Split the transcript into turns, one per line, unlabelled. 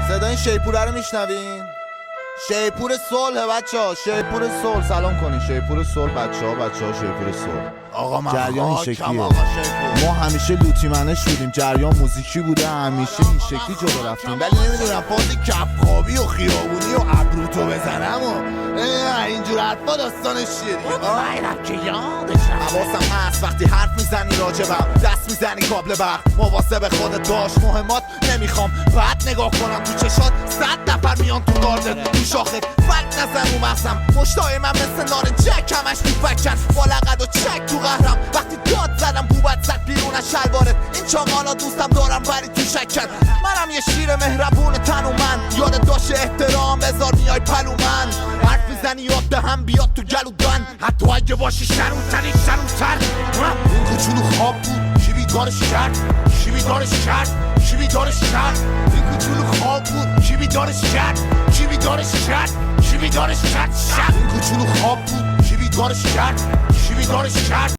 صدای شیپوره رو میشنوین؟ شیپور صلح بچه‌ها، شیپور صلح سلام کنین. شیپور صلح بچه‌ها شیپور صلح.
آقا من
جریان این شکلیه.
آقا شیپور.
ما همیشه لوتی منش بودیم، جریان موزیکی بوده، همیشه این شکلی جلو رفتیم.
ولی نمیدونم فاز کفخابی و خیابونی و ابروتو بزنم و اینجور حرفا داستانش چیه دیگه؟
من که یادشم
حواسم هست وقتی حرف میزنی راجبم، دست میزنی کابل برق، مواظب خودت باش، مهمات نمیخوام بعد نگاه کنم تو چشات، 100 نفر میان تو گاردت، تو شاخت فلک نزن رو مغزم، مشتای من مثل نارنجک همش میفکن، با لقد و چک تو قهرم، وقتی داد زدم بوبت زد بیرون از شلوارت، این چاقالا دوستم دارم ولی تو شکن، منم یه شیر مهربون تنومند، یاد داشت احترام بذار میای پلو من، حرف میزنی یاد دهم بیاد تو گلودن، حتی اگه باشی شنوتری شنوتر.
این کوچولو خواب بود کی بیدارش کرد، کی بیدارش کرد، کی بیدارش کرد. این کوچولو خواب بود کی بیدارش کرد، کی بیدارش کرد، کی بیدارش کرد. این کوچولو خواب بود کی بیدارش کرد، کی بیدارش کرد.